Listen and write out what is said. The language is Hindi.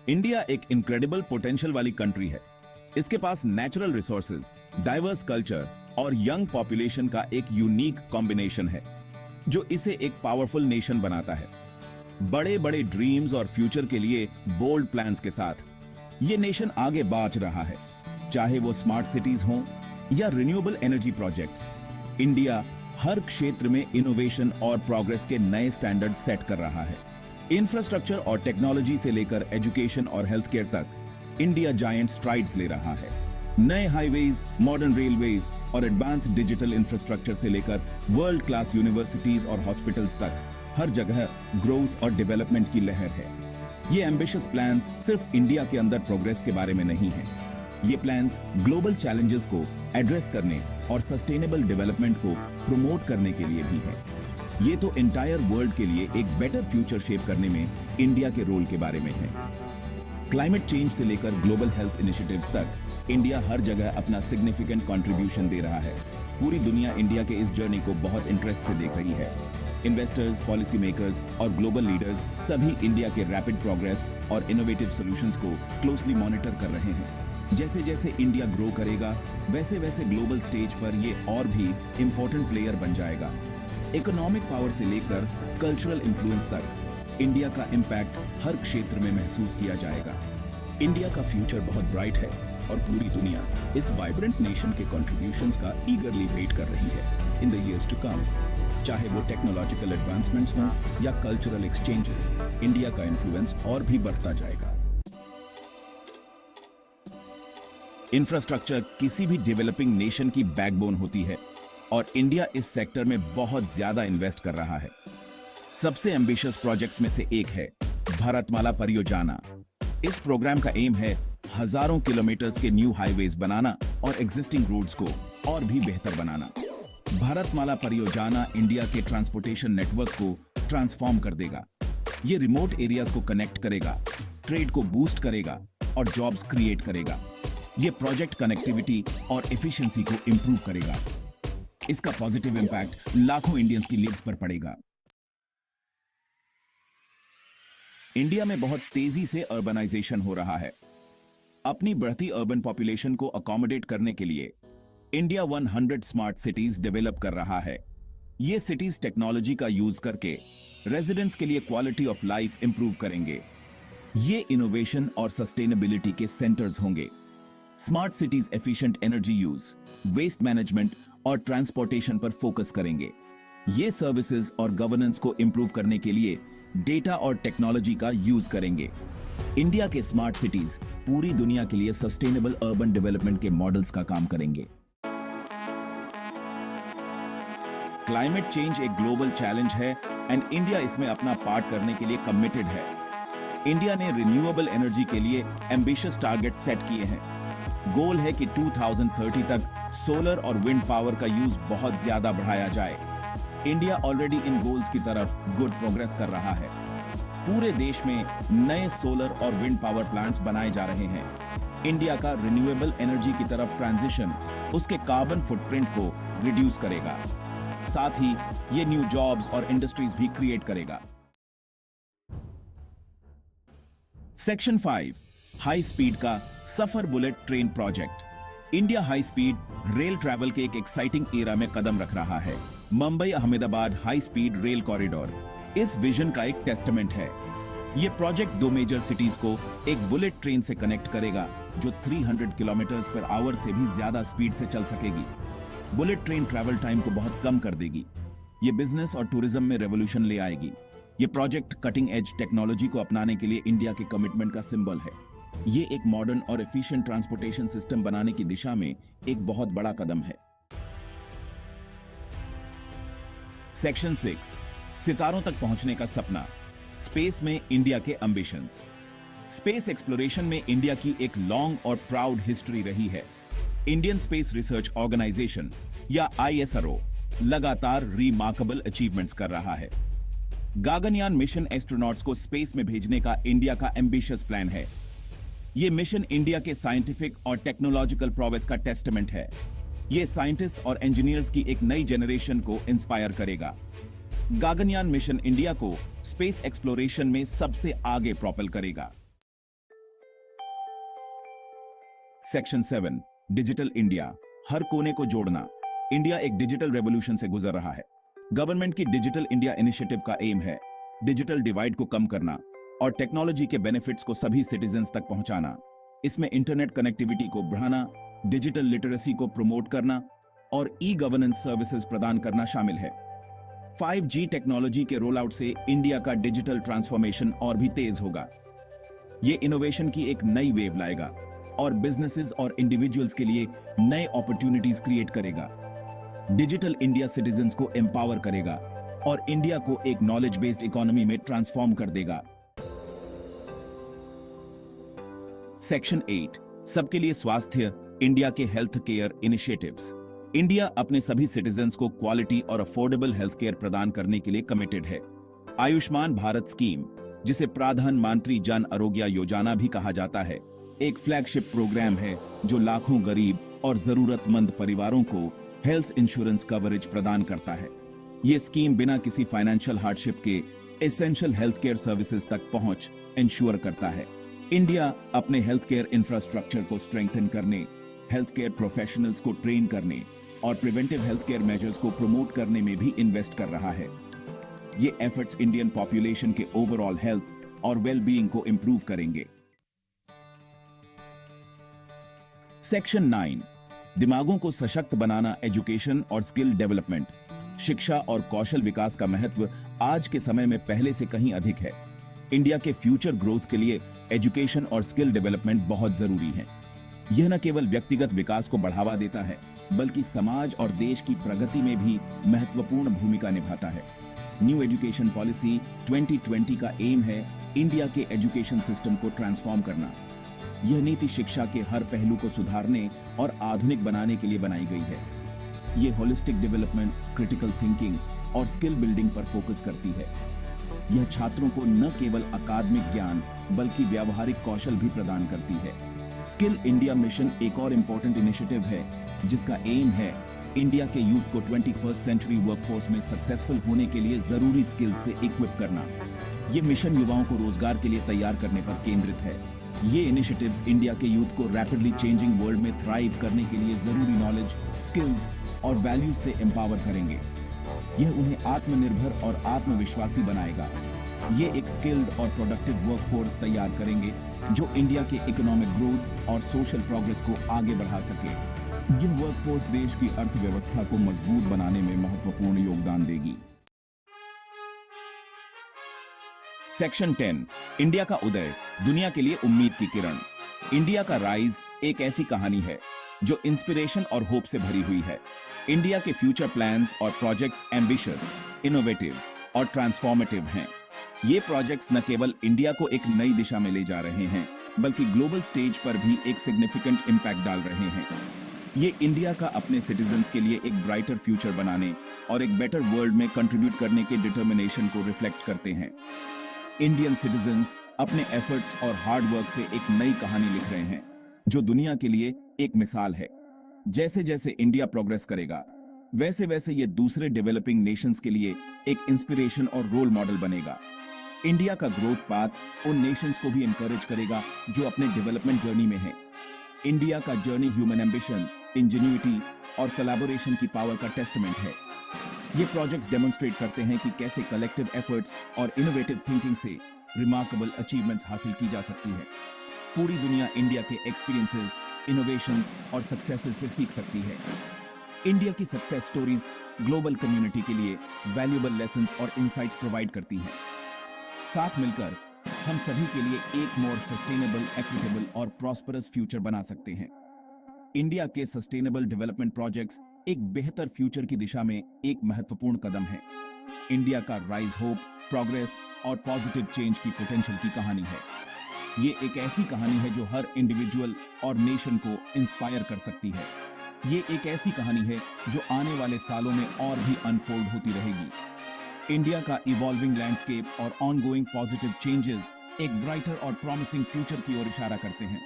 इंडिया एक इनक्रेडिबल पोटेंशियल वाली कंट्री है। इसके पास नेचुरल रिसोर्सेज, डाइवर्स कल्चर और यंग पॉपुलेशन का एक यूनिक कॉम्बिनेशन है जो इसे एक पावरफुल नेशन बनाता है। बड़े बड़े ड्रीम्स और फ्यूचर के लिए बोल्ड प्लान्स के साथ ये नेशन आगे बढ़ रहा है। चाहे वो स्मार्ट सिटीज हों या रिन्यूएबल एनर्जी प्रोजेक्ट्स, इंडिया हर क्षेत्र में इनोवेशन और प्रोग्रेस के नए स्टैंडर्ड सेट कर रहा है। इंफ्रास्ट्रक्चर और टेक्नोलॉजी से लेकर एजुकेशन और हेल्थ केयर तक इंडिया जायंट स्ट्राइड्स ले रहा है। नए हाईवेज, मॉडर्न रेलवेज और एडवांस्ड डिजिटल इंफ्रास्ट्रक्चर से लेकर वर्ल्ड क्लास यूनिवर्सिटीज और हॉस्पिटल्स तक हर जगह ग्रोथ और डेवलपमेंट की लहर है। ये एम्बिशियस प्लान्स सिर्फ इंडिया के अंदर प्रोग्रेस के बारे में नहीं है। ये प्लान्स ग्लोबल चैलेंजेस को एड्रेस करने और सस्टेनेबल डेवलपमेंट को प्रमोट करने के लिए भी है। ये तो एंटायर वर्ल्ड के लिए एक बेटर फ्यूचर शेप करने में इंडिया के रोल के बारे में है। क्लाइमेट चेंज से लेकर ग्लोबल हेल्थ इनिशिएटिव्स तक इंडिया हर जगह अपना सिग्निफिकेंट कंट्रीब्यूशन दे रहा है। पूरी दुनिया इंडिया के इस जर्नी को बहुत इंटरेस्ट से देख रही है। इन्वेस्टर्स, पॉलिसी मेकर्स और ग्लोबल लीडर्स सभी इंडिया के रैपिड प्रोग्रेस और इनोवेटिव सॉल्यूशंस को क्लोजली मॉनिटर कर रहे हैं। जैसे जैसे इंडिया ग्रो करेगा, वैसे वैसे ग्लोबल स्टेज पर ये और भी इंपॉर्टेंट प्लेयर बन जाएगा। इकोनॉमिक पावर से लेकर कल्चरल इन्फ्लुएंस तक इंडिया का इम्पैक्ट हर क्षेत्र में महसूस किया जाएगा। इंडिया का फ्यूचर बहुत ब्राइट है और पूरी दुनिया इस वाइब्रेंट नेशन के कंट्रीब्यूशंस का ईगरली वेट कर रही है in the years to come. चाहे वो टेक्नोलॉजिकल एडवांसमेंट्स हों या कल्चरल एक्सचेंजेस, इंडिया का इन्फ्लुएंस और भी बढ़ता जाएगा। इंफ्रास्ट्रक्चर किसी भी डेवलपिंग नेशन की बैकबोन होती है और इंडिया इस सेक्टर में बहुत ज्यादा इन्वेस्ट कर रहा है। सबसे एम्बिशियस प्रोजेक्ट्स में से एक है भारतमाला परियोजना। इस प्रोग्राम का एम है हजारों किलोमीटर्स के न्यू हाईवेज बनाना और एग्जिस्टिंग रोड्स को और भी बेहतर बनाना। भारतमाला परियोजना इंडिया के ट्रांसपोर्टेशन नेटवर्क को ट्रांसफॉर्म कर देगा। ये रिमोट एरियाज को कनेक्ट करेगा, ट्रेड को बूस्ट करेगा और जॉब्स क्रिएट करेगा। ये प्रोजेक्ट कनेक्टिविटी और एफिशिएंसी को इंप्रूव करेगा। इसका पॉजिटिव इंपैक्ट लाखों इंडियंस की लिव्स पर पड़ेगा। इंडिया में बहुत तेजी से अर्बनाइजेशन हो रहा है। अपनी बढ़ती अर्बन पॉपुलेशन को अकोमोडेट करने के लिए इंडिया 100 स्मार्ट सिटीज डेवलप कर रहा है। ये सिटीज टेक्नोलॉजी का यूज करके रेजिडेंट्स के लिए क्वालिटी ऑफ लाइफ इंप्रूव करेंगे। ये इनोवेशन और सस्टेनेबिलिटी के सेंटर्स होंगे। Smart cities efficient energy use, waste management और ट्रांसपोर्टेशन पर फोकस करेंगे। ये सर्विसेज और गवर्नेंस को इंप्रूव करने के लिए डेटा और टेक्नोलॉजी का यूज करेंगे। इंडिया के स्मार्ट सिटीज पूरी दुनिया के लिए सस्टेनेबल अर्बन डेवलपमेंट के मॉडल्स का काम करेंगे। क्लाइमेट चेंज एक ग्लोबल चैलेंज है एंड इंडिया इसमें अपना पार्ट करने के लिए कमिटेड है। इंडिया ने रिन्यूएबल एनर्जी के लिए एम्बिशियस टारगेट सेट किए हैं। गोल है कि 2030 तक सोलर और विंड पावर का यूज बहुत ज्यादा बढ़ाया जाए। इंडिया ऑलरेडी इन गोल्स की तरफ गुड प्रोग्रेस कर रहा है। पूरे देश में नए सोलर और विंड पावर प्लांट्स बनाए जा रहे हैं। इंडिया का रिन्यूएबल एनर्जी की तरफ ट्रांजिशन उसके कार्बन फुटप्रिंट को रिड्यूस करेगा। साथ ही ये न्यू जॉब्स और इंडस्ट्रीज भी क्रिएट करेगा। सेक्शन 5 हाई स्पीड का सफर bullet train project. India high speed rail travel के एक एक्साइटिंग एरा में कदम रख रहा है। Mumbai Ahmedabad high speed rail corridor इस विजन का एक टेस्टमेंट है। यह प्रोजेक्ट 2 मेजर सिटीज को एक बुलेट ट्रेन से कनेक्ट करेगा जो 300 किलोमीटर पर आवर से भी ज्यादा स्पीड से चल सकेगी। बुलेट ट्रेन ट्रैवल टाइम को बहुत कम कर देगी। ये बिजनेस और टूरिज्म में रेवोल्यूशन ले आएगी। ये प्रोजेक्ट कटिंग एज टेक्नोलॉजी को अपनाने के लिए इंडिया के कमिटमेंट का सिंबल है। ये एक मॉडर्न और एफिशिएंट ट्रांसपोर्टेशन सिस्टम बनाने की दिशा में एक बहुत बड़ा कदम है। सेक्शन 6 सितारों तक पहुंचने का सपना। स्पेस में इंडिया के एंबिशंस। स्पेस एक्सप्लोरेशन में इंडिया की एक लॉन्ग और प्राउड हिस्ट्री रही है। इंडियन स्पेस रिसर्च ऑर्गेनाइजेशन या ISRO लगातार रिमार्केबल अचीवमेंट्स कर रहा है। गगनयान मिशन एस्ट्रोनॉट्स को स्पेस में भेजने का इंडिया का एम्बिशियस प्लान है। यह मिशन इंडिया के साइंटिफिक और टेक्नोलॉजिकल प्रोग्रेस का टेस्टमेंट है। यह साइंटिस्ट और इंजीनियर्स की एक नई जनरेशन को इंस्पायर करेगा। गगनयान मिशन इंडिया को स्पेस एक्सप्लोरेशन में सबसे आगे प्रोपेल करेगा। सेक्शन 7 डिजिटल इंडिया, हर कोने को जोड़ना। इंडिया एक डिजिटल रेवोल्यूशन से गुजर रहा है। गवर्नमेंट की डिजिटल इंडिया इनिशिएटिव का एम है डिजिटल डिवाइड को कम करना और टेक्नोलॉजी के बेनिफिट्स को सभी सिटीजन्स तक पहुंचाना। इसमें इंटरनेट कनेक्टिविटी को बढ़ाना, डिजिटल लिटरेसी को प्रमोट करना और ई गवर्नेंस सर्विसेज प्रदान करना शामिल है। 5G टेक्नोलॉजी के रोल आउट से इंडिया का डिजिटल ट्रांसफॉर्मेशन और भी तेज होगा। ये इनोवेशन की एक नई वेव लाएगा और बिजनेसेस और इंडिविजुअल्स के लिए नए अपॉर्चुनिटीज क्रिएट करेगा। डिजिटल इंडिया सिटीजन्स को एम्पावर करेगा और इंडिया को एक नॉलेज बेस्ड इकोनॉमी में ट्रांसफॉर्म कर देगा। सेक्शन 8 सबके लिए स्वास्थ्य, इंडिया के हेल्थ केयर इनिशिएटिव्स। इंडिया अपने सभी सिटीजन्स को क्वालिटी और अफोर्डेबल हेल्थ केयर प्रदान करने के लिए कमिटेड है। आयुष्मान भारत स्कीम, जिसे प्रधानमंत्री जन आरोग्य योजना भी कहा जाता है, एक फ्लैगशिप प्रोग्राम है जो लाखों गरीब और जरूरतमंद परिवारों को हेल्थ इंश्योरेंस कवरेज प्रदान करता है। ये स्कीम बिना किसी फाइनेंशियल हार्डशिप के एसेंशियल हेल्थ केयर सर्विसेज तक पहुंच इंश्योर करता है। इंडिया अपने हेल्थ केयर इंफ्रास्ट्रक्चर को स्ट्रेंथन करने, हेल्थ केयर प्रोफेशनल्स को ट्रेन करने और प्रिवेंटिव हेल्थ केयर मेजर्स को प्रमोट करने में भी इन्वेस्ट कर रहा है। ये एफर्ट्स इंडियन पॉपुलेशन के ओवरऑल हेल्थ और वेलबीइंग को इंप्रूव करेंगे। सेक्शन 9 दिमागों को सशक्त बनाना, एजुकेशन और स्किल डेवलपमेंट। शिक्षा और कौशल विकास का महत्व आज के समय में पहले से कहीं अधिक है। इंडिया के फ्यूचर ग्रोथ के लिए एजुकेशन और स्किल डेवलपमेंट बहुत जरूरी है। यह न केवल व्यक्तिगत विकास को बढ़ावा देता है, बल्कि समाज और देश की प्रगति में भी महत्वपूर्ण भूमिका निभाता है। न्यू एजुकेशन पॉलिसी 2020 का एम है इंडिया के एजुकेशन सिस्टम को ट्रांसफॉर्म करना। यह नीति शिक्षा के हर पहलू को सुधारने और आधुनिक बनाने के लिए बनाई गई है। यह होलिस्टिक डेवलपमेंट, क्रिटिकल थिंकिंग और स्किल बिल्डिंग पर फोकस करती है। यह छात्रों को न केवल अकादमिक ज्ञान बल्कि व्यावहारिक कौशल भी प्रदान करती है। स्किल इंडिया मिशन एक और इम्पोर्टेंट इनिशिएटिव है जिसका एम है इंडिया के यूथ को 21st सेंचुरी वर्कफोर्स में सक्सेसफुल होने के लिए जरूरी स्किल से इक्विप करना। ये मिशन युवाओं को रोजगार के लिए तैयार करने पर केंद्रित है। ये इनिशिएटिव्स इंडिया के यूथ को रैपिडली चेंजिंग वर्ल्ड में थ्राइव करने के लिए जरूरी नॉलेज, स्किल्स और वैल्यूज से एम्पावर करेंगे। यह उन्हें आत्मनिर्भर और आत्मविश्वासी बनाएगा। ये एक स्किल्ड और प्रोडक्टिव वर्कफोर्स तैयार करेंगे जो इंडिया के इकोनॉमिक ग्रोथ और सोशल प्रोग्रेस को आगे बढ़ा सके। यह वर्कफोर्स देश की अर्थव्यवस्था को मजबूत बनाने में महत्वपूर्ण योगदान देगी। सेक्शन 10 इंडिया का उदय, दुनिया के लिए उम्मीद की किरण। इंडिया का राइज एक ऐसी कहानी है जो इंस्पिरेशन और होप से भरी हुई है। इंडिया के फ्यूचर प्लान्स और प्रोजेक्ट्स एम्बिशियस, इनोवेटिव और ट्रांसफॉर्मेटिव हैं। ये प्रोजेक्ट्स न केवल इंडिया को एक नई दिशा में ले जा रहे हैं, बल्कि ग्लोबल स्टेज पर भी एक सिग्निफिकेंट इम्पैक्ट डाल रहे हैं। ये इंडिया का अपने सिटीजन्स के लिए एक ब्राइटर फ्यूचर बनाने और एक बेटर वर्ल्ड में कंट्रीब्यूट करने के डिटर्मिनेशन को रिफ्लेक्ट करते हैं। इंडियन सिटीजन्स अपने एफर्ट्स और हार्ड वर्क से एक नई कहानी लिख रहे हैं जो दुनिया के लिए एक मिसाल है। जैसे जैसे इंडिया प्रोग्रेस करेगा, वैसे वैसे ये दूसरे डेवलपिंग नेशंस के लिए एक इंस्पिरेशन और रोल मॉडल बनेगा। इंडिया का ग्रोथ पाथ उन नेशंस को भी एनकरेज करेगा जो अपने डेवलपमेंट जर्नी में हैं। इंडिया का जर्नी ह्यूमन एम्बिशन, इंजेन्युइटी और कोलैबोरेशन की पावर का टेस्टमेंट है। ये प्रोजेक्ट्स डेमोन्स्ट्रेट करते हैं कि कैसे कलेक्टिव एफर्ट्स और इनोवेटिव थिंकिंग से रिमार्केबल अचीवमेंट्स हासिल की जा सकती है। पूरी दुनिया इंडिया के एक्सपीरियंसेस, इनोवेशंस और सक्सेसेस से सीख सकती है। इंडिया की सक्सेस स्टोरीज ग्लोबल कम्युनिटी के लिए वैल्यूएबल लेसन्स और इनसाइट्स प्रोवाइड करती हैं। साथ मिलकर हम सभी के लिए एक मोर सस्टेनेबल, इक्विटेबल और प्रॉस्परस फ्यूचर बना सकते हैं। इंडिया के सस्टेनेबल डेवलपमेंट प्रोजेक्ट्स एक बेहतर फ्यूचर की दिशा में एक महत्वपूर्ण कदम है। इंडिया का राइज होप, प्रोग्रेस और पॉजिटिव चेंज की पोटेंशियल की कहानी है। ये एक ऐसी कहानी है जो हर इंडिविजुअल और नेशन को इंस्पायर कर सकती है। ये एक ऐसी कहानी है जो आने वाले सालों में और भी अनफोल्ड होती रहेगी। इंडिया का इवॉल्विंग लैंडस्केप और ऑनगोइंग पॉजिटिव चेंजेस एक ब्राइटर और प्रॉमिसिंग फ्यूचर की ओर इशारा करते हैं।